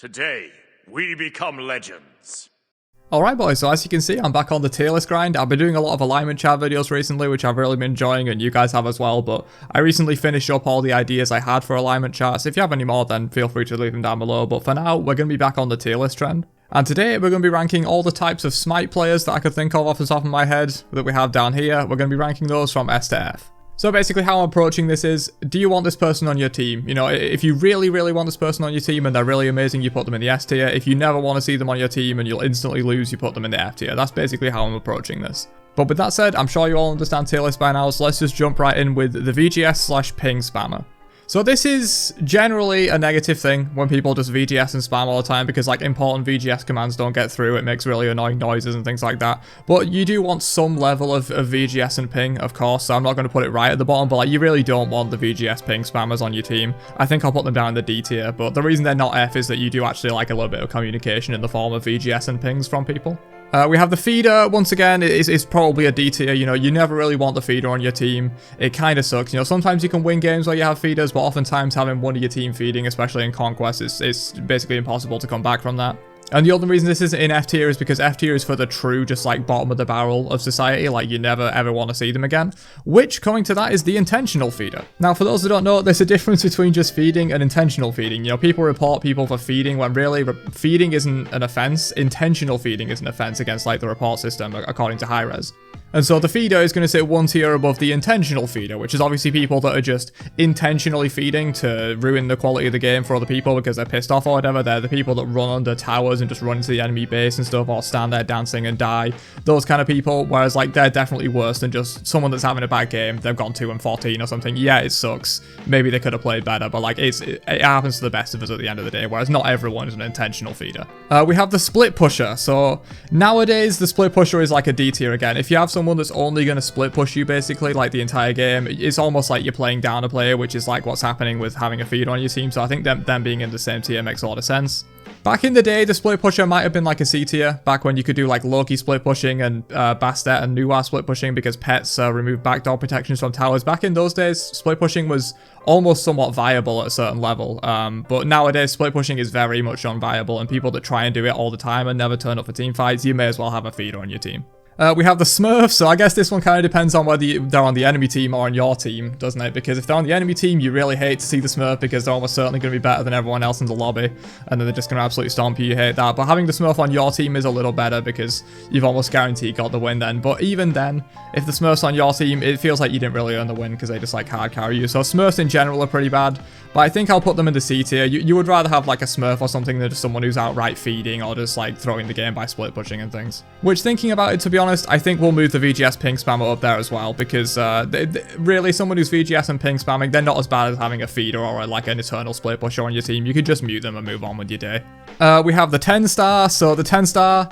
Today, we become legends. Alright boys, so as you can see, I'm back on the tier list grind. I've been doing a lot of alignment chat videos recently, which I've really been enjoying, and you guys have as well, but I recently finished up all the ideas I had for alignment chats. If you have any more, then feel free to leave them down below, but for now, we're going to be back on the tier list trend. And today, we're going to be ranking all the types of Smite players that I could think of off the top of my head that we have down here. We're going to be ranking those from S to F. So basically how I'm approaching this is, do you want this person on your team? You know, if you really want this person on your team and they're really amazing, you put them in the S tier. If you never want to see them on your team and you'll instantly lose, you put them in the F tier. That's basically how I'm approaching this. But with that said, I'm sure you all understand tier list by now, so let's just jump right in with the VGS/ping spammer. So this is generally a negative thing when people just VGS and spam all the time because like important VGS commands don't get through, it makes really annoying noises and things like that. But you do want some level of VGS and ping, of course, so I'm not going to put it right at the bottom, but like you really don't want the VGS ping spammers on your team. I think I'll put them down in the D tier, but the reason they're not F is that you do actually like a little bit of communication in the form of VGS and pings from people. We have the feeder, once again, is probably a D tier. You know, you never really want the feeder on your team. It kind of sucks. You know, sometimes you can win games where you have feeders, but oftentimes having one of your team feeding, especially in Conquest, is basically impossible to come back from that. And the other reason this isn't in F tier is because F tier is for the true, just like bottom of the barrel of society, like you never ever want to see them again, which, coming to that, is the intentional feeder. Now, for those who don't know, there's a difference between just feeding and intentional feeding. You know, people report people for feeding when really feeding isn't an offense. Intentional feeding is an offense against like the report system, according to high-res. And so the feeder is going to sit one tier above the intentional feeder, which is obviously people that are just intentionally feeding to ruin the quality of the game for other people because they're pissed off or whatever. They're the people that run under towers and just run into the enemy base and stuff, or stand there dancing and die. Those kind of people, whereas like they're definitely worse than just someone that's having a bad game. They've gone 2-14 or something. Yeah, it sucks. Maybe they could have played better, but like it happens to the best of us at the end of the day, whereas not everyone is an intentional feeder. We have the split pusher. So nowadays, the split pusher is like a D tier again. If you have someone that's only going to split push you basically like the entire game, it's almost like you're playing down a player, which is like what's happening with having a feeder on your team. So I think them being in the same tier makes a lot of sense. Back in the day, the split pusher might have been like a C tier, back when you could do like Loki split pushing and Bastet and Nuwa split pushing because pets removed backdoor protections from towers. Back in those days, split pushing was almost somewhat viable at a certain level, but nowadays split pushing is very much unviable, and people that try and do it all the time and never turn up for team fights, you may as well have a feeder on your team. We have the Smurf, so I guess this one kind of depends on whether they're on the enemy team or on your team, doesn't it? Because if they're on the enemy team, you really hate to see the Smurf because they're almost certainly going to be better than everyone else in the lobby, and then they're just going to absolutely stomp you, you hate that. But having the Smurf on your team is a little better because you've almost guaranteed got the win then. But even then, if the Smurf's on your team, it feels like you didn't really earn the win because they just like hard carry you. So Smurfs in general are pretty bad, but I think I'll put them in the C tier. You would rather have like a Smurf or something than just someone who's outright feeding or just like throwing the game by split pushing and things. Which, thinking about it, to be honest, I think we'll move the VGS ping spammer up there as well, because really someone who's VGS and ping spamming, they're not as bad as having a feeder or like an eternal split pusher on your team. You could just mute them and move on with your day. We have the 10 star, so the 10 star,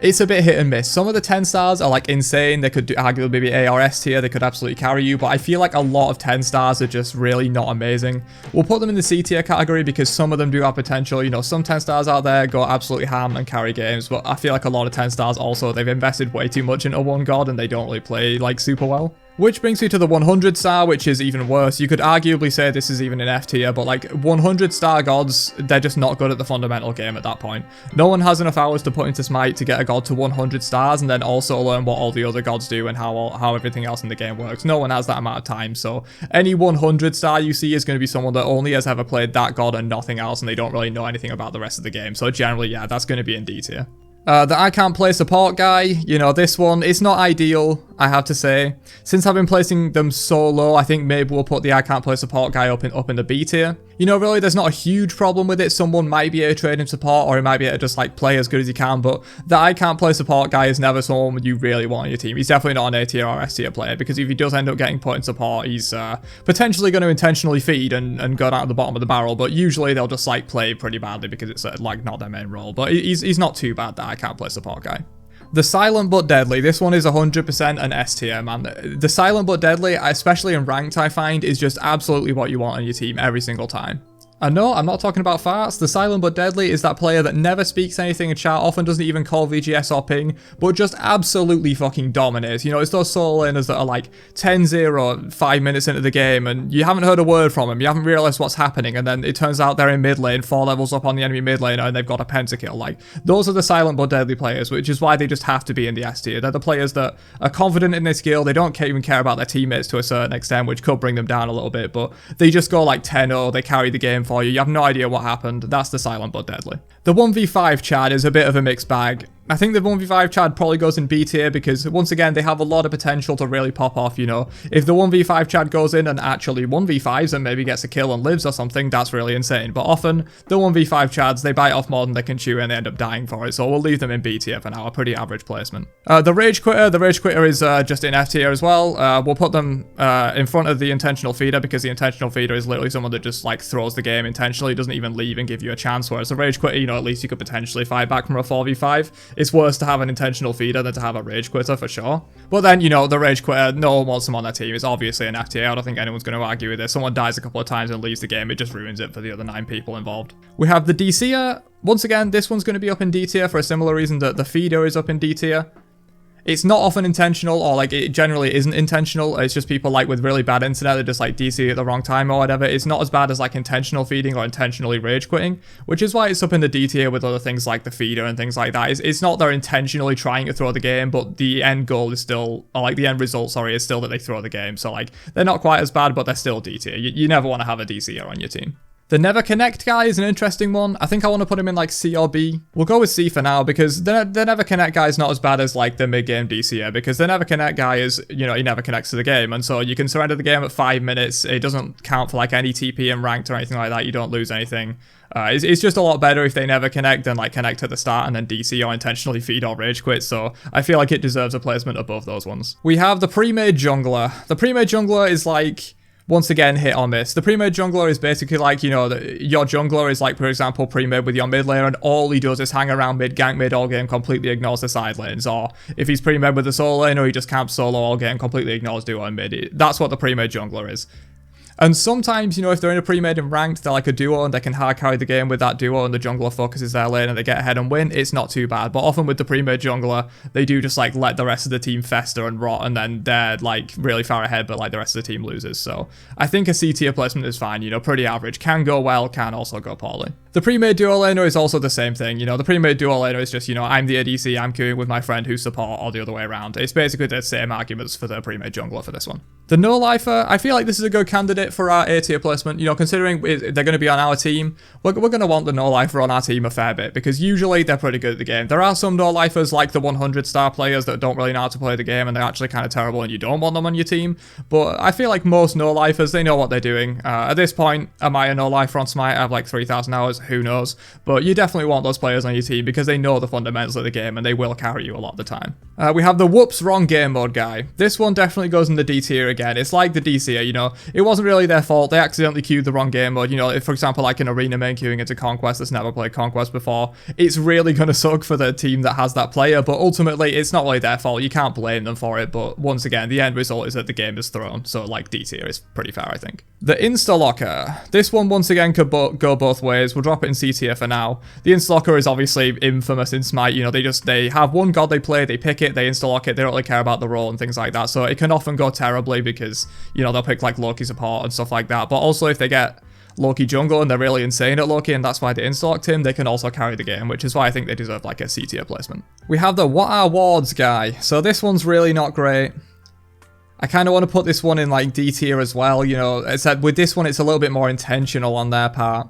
it's a bit hit and miss. Some of the 10 stars are like insane. They could arguably be A or S tier. They could absolutely carry you, but I feel like a lot of 10 stars are just really not amazing. We'll put them in the C tier category because some of them do have potential. You know, some 10 stars out there go absolutely ham and carry games, but I feel like a lot of 10 stars also, they've invested way too much into one god and they don't really play like super well. Which brings me to the 100 star, which is even worse. You could arguably say this is even an F tier, but like 100 star gods, they're just not good at the fundamental game at that point. No one has enough hours to put into Smite to get a god to 100 stars and then also learn what all the other gods do and how everything else in the game works. No one has that amount of time, so any 100 star you see is going to be someone that only has ever played that god and nothing else, and they don't really know anything about the rest of the game. So generally, yeah, that's going to be in D tier. The I can't play support guy, you know, this one, it's not ideal, I have to say. Since I've been placing them so low, I think maybe we'll put the I can't play support guy up in the B tier. You know, really, there's not a huge problem with it. Someone might be able to trade him support, or he might be able to just like play as good as he can, but the I can't play support guy is never someone you really want on your team. He's definitely not an A tier or S tier player, because if he does end up getting put in support, he's potentially going to intentionally feed and go down at the bottom of the barrel, but usually they'll just like play pretty badly because it's like not their main role. But he's not too bad, that I can't play support guy. The silent but deadly, this one is 100% an S tier, man. The silent but deadly, especially in ranked, I find, is just absolutely what you want on your team every single time. No, I'm not talking about farts. The silent but deadly is that player that never speaks anything in chat, often doesn't even call VGS or ping, but just absolutely fucking dominates. You know, it's those solo laners that are like 10-0 5 minutes into the game, and you haven't heard a word from them, you haven't realized what's happening, and then it turns out they're in mid lane, 4 levels up on the enemy mid lane, and they've got a pentakill. Like, those are the silent but deadly players, which is why they just have to be in the S tier. They're the players that are confident in their skill, they don't even care about their teammates to a certain extent, which could bring them down a little bit, but they just go like 10-0, they carry the game for you. You have no idea what happened. That's the silent but deadly. The 1v5 Chad is a bit of a mixed bag. I think the 1v5 Chad probably goes in B tier because, once again, they have a lot of potential to really pop off, you know. If the 1v5 Chad goes in and actually 1v5s and maybe gets a kill and lives or something, that's really insane. But often, the 1v5 Chads, they bite off more than they can chew and they end up dying for it, so we'll leave them in B tier for now, a pretty average placement. The Rage Quitter is just in F tier as well. We'll put them in front of the Intentional Feeder because the Intentional Feeder is literally someone that just, like, throws the game intentionally, doesn't even leave and give you a chance, whereas the Rage Quitter, you know, at least you could potentially fight back from a 4v5. It's worse to have an Intentional Feeder than to have a Rage Quitter for sure. But then, you know, the Rage Quitter, no one wants them on their team. It's obviously an F tier. I don't think anyone's going to argue with this. Someone dies a couple of times and leaves the game, it just ruins it for the other 9 people involved. We have the DCer. Once again, this one's going to be up in D tier for a similar reason that the Feeder is up in D tier. It's not often intentional, or like it generally isn't intentional. It's just people like with really bad internet that just like DC at the wrong time or whatever. It's not as bad as like intentional feeding or intentionally rage quitting, which is why it's up in the D tier with other things like the Feeder and things like that. It's not they're intentionally trying to throw the game, but the end goal is still, or like the end result, sorry, is still that they throw the game. So like they're not quite as bad, but they're still D tier. You never want to have a DCer on your team. The Never Connect guy is an interesting one. I think I want to put him in like C or B. We'll go with C for now because the Never Connect guy is not as bad as like the mid-game DCer, because the Never Connect guy is, you know, he never connects to the game, and so you can surrender the game at 5 minutes. It doesn't count for like any TP in ranked or anything like that. You don't lose anything. It's just a lot better if they never connect than like connect at the start and then DC or intentionally feed or rage quit, so I feel like it deserves a placement above those ones. We have the pre-made jungler. The pre-made jungler is like, once again, hit or miss. The pre-made jungler is basically like, you know, your jungler is like, for example, pre-made with your mid laner, and all he does is hang around mid, gank mid all game, completely ignores the side lanes. Or if he's pre-made with the solo laner, he just camps solo all game, completely ignores duo and mid. That's what the pre-made jungler is. And sometimes, you know, if they're in a pre-made and ranked, they're like a duo and they can hard carry the game with that duo and the jungler focuses their lane and they get ahead and win, it's not too bad. But often with the pre-made jungler, they do just like let the rest of the team fester and rot, and then they're like really far ahead, but like the rest of the team loses. So I think a C tier placement is fine, you know, pretty average. Can go well, can also go poorly. The pre-made duo laner is also the same thing, you know, the pre-made duo laner is just, you know, I'm the ADC, I'm queuing with my friend who's support, or the other way around. It's basically the same arguments for the pre-made jungler for this one. The no-lifer, I feel like this is a good candidate for our A tier placement, you know, considering they're going to be on our team, we're going to want the no-lifer on our team a fair bit, because usually they're pretty good at the game. There are some no-lifers, like the 100-star players, that don't really know how to play the game, and they're actually kind of terrible, and you don't want them on your team, but I feel like most no-lifers, they know what they're doing. At this point, am I a no-lifer on Smite? I have like 3,000 hours, who knows, but you definitely want those players on your team, because they know the fundamentals of the game, and they will carry you a lot of the time. We have the whoops, wrong game mode guy. This one definitely goes in the D tier again. It's like the DCer, you know, it wasn't really their fault, they accidentally queued the wrong game mode, you know, if for example like an arena main queuing into Conquest that's never played Conquest before, it's really gonna suck for the team that has that player, but ultimately it's not really their fault, you can't blame them for it, but once again, the end result is that the game is thrown, so like D tier is pretty fair, I think. The Insta-Locker. This one once again could go both ways, we'll drop it in C tier for now. The Insta-Locker is obviously infamous in Smite, you know, they have one god they play, they pick it, they insta-lock it, they don't really care about the role and things like that, so it can often go terribly because, you know, they'll pick like Loki support and stuff like that, but also if they get Loki jungle and they're really insane at Loki and that's why they insta-locked him, they can also carry the game, which is why I think they deserve like a C tier placement. We have the what are wards guy, so this one's really not great. I kind of want to put this one in like D tier as well, you know, except with this one it's a little bit more intentional on their part.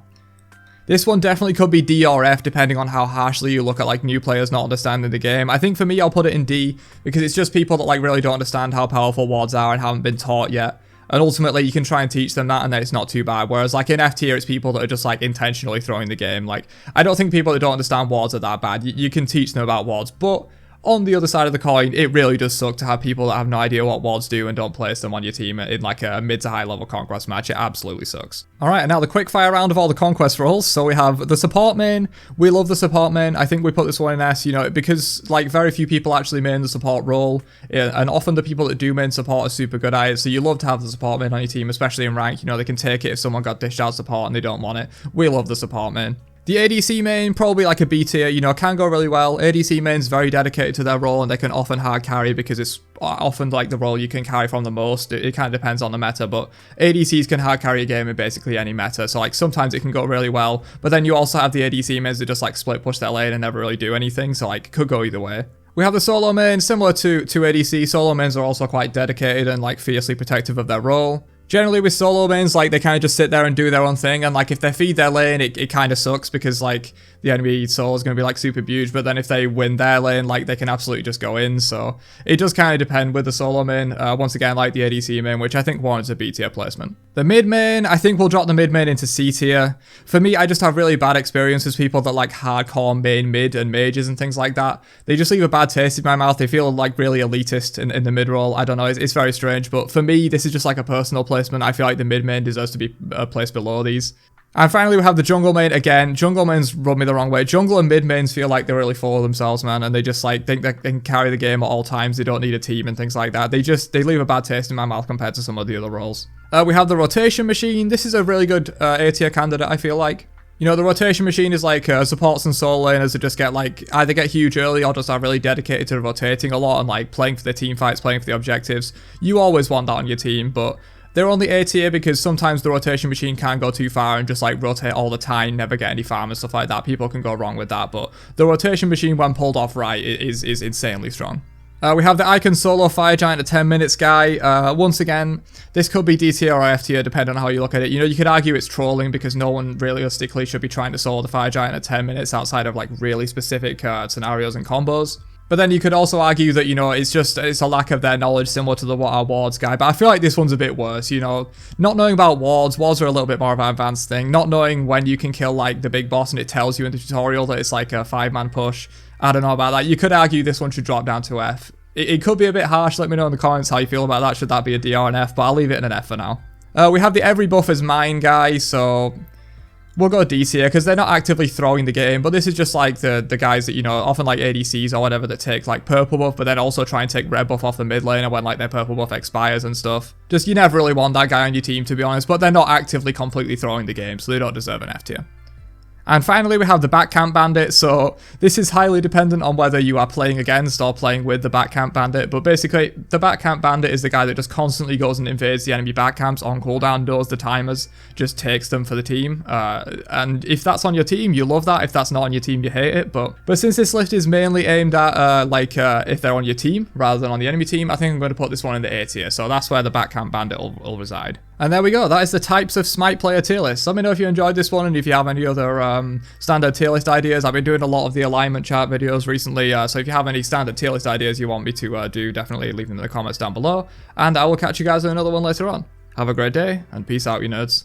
This one definitely could be D or F depending on how harshly you look at like new players not understanding the game. I think for me I'll put it in D because it's just people that like really don't understand how powerful wards are and haven't been taught yet. And ultimately you can try and teach them that and then it's not too bad. Whereas like in F tier it's people that are just like intentionally throwing the game. Like I don't think people that don't understand wards are that bad. You can teach them about wards, but on the other side of the coin, it really does suck to have people that have no idea what wards do and don't place them on your team in like a mid to high level conquest match. It absolutely sucks. Alright, and now the quick fire round of all the conquest roles. So we have the support main. We love the support main. I think we put this one in S, you know, because like very few people actually main the support role, and often the people that do main support are super good at it, so you love to have the support main on your team, especially in rank. You know, they can take it if someone got dished out support and they don't want it. We love the support main. The ADC main, probably like a B tier, you know, can go really well. ADC main's very dedicated to their role and they can often hard carry because it's often like the role you can carry from the most. It kind of depends on the meta, but ADCs can hard carry a game in basically any meta. So like sometimes it can go really well, but then you also have the ADC mains that just like split push their lane and never really do anything. So like could go either way. We have the solo main, similar to ADC. Solo mains are also quite dedicated and like fiercely protective of their role. Generally with solo mains, like they kind of just sit there and do their own thing, and like if they feed their lane, it kind of sucks because like the enemy solo is going to be like super huge, but then if they win their lane, like they can absolutely just go in. So it does kind of depend with the solo main. Once again, like the ADC main, which I think warrants a B tier placement. The mid main, I think we'll drop the mid main into C tier. For me, I just have really bad experiences with people that like hardcore main mid and mages and things like that. They just leave a bad taste in my mouth. They feel like really elitist in the mid role. I don't know, it's very strange, but for me, this is just like a personal placement. I feel like the mid main deserves to be placed below these. And finally, we have the jungle main. Again, jungle mains rub me the wrong way. Jungle and mid mains feel like they're really full of themselves, man, and they just like think they can carry the game at all times. They don't need a team and things like that. They leave a bad taste in my mouth compared to some of the other roles. We have the rotation machine. This is a really good A tier candidate, I feel like. You know, the rotation machine is like supports and solo laners that just get like either get huge early or just are really dedicated to rotating a lot and like playing for the team fights, playing for the objectives. You always want that on your team, but they're only A tier because sometimes the rotation machine can go too far and just like rotate all the time, never get any farm and stuff like that. People can go wrong with that, but the rotation machine, when pulled off right, is insanely strong. We have the Icon Solo Fire Giant at 10 minutes guy. Once again, this could be D tier or F tier depending on how you look at it. You know, you could argue it's trolling because no one realistically should be trying to solo the Fire Giant at 10 minutes outside of like really specific scenarios and combos. But then you could also argue that, you know, it's a lack of their knowledge, similar to the What Are Wards guy. But I feel like this one's a bit worse, you know. Not knowing about wards are a little bit more of an advanced thing. Not knowing when you can kill, like, the big boss and it tells you in the tutorial that it's, like, a 5-man push. I don't know about that. You could argue this one should drop down to F. It could be a bit harsh. Let me know in the comments how you feel about that. Should that be a D or an F? But I'll leave it in an F for now. We have the Every Buff is Mine guy, so we'll go D tier because they're not actively throwing the game, but this is just like the guys that, you know, often like ADCs or whatever that take like purple buff, but then also try and take red buff off the mid laner when like their purple buff expires and stuff. Just you never really want that guy on your team, to be honest, but they're not actively completely throwing the game, so they don't deserve an F tier. And finally, we have the Backcamp Bandit. So this is highly dependent on whether you are playing against or playing with the Backcamp Bandit. But basically, the Backcamp Bandit is the guy that just constantly goes and invades the enemy backcamps on cooldown, does the timers, just takes them for the team. And if that's on your team, you love that. If that's not on your team, you hate it. But since this list is mainly aimed at if they're on your team rather than on the enemy team, I think I'm going to put this one in the A tier. So that's where the Backcamp Bandit will reside. And there we go. That is the types of Smite player tier list. Let me know if you enjoyed this one and if you have any other standard tier list ideas. I've been doing a lot of the alignment chart videos recently, so if you have any standard tier list ideas you want me to do, definitely leave them in the comments down below. And I will catch you guys in another one later on. Have a great day, and peace out, you nerds.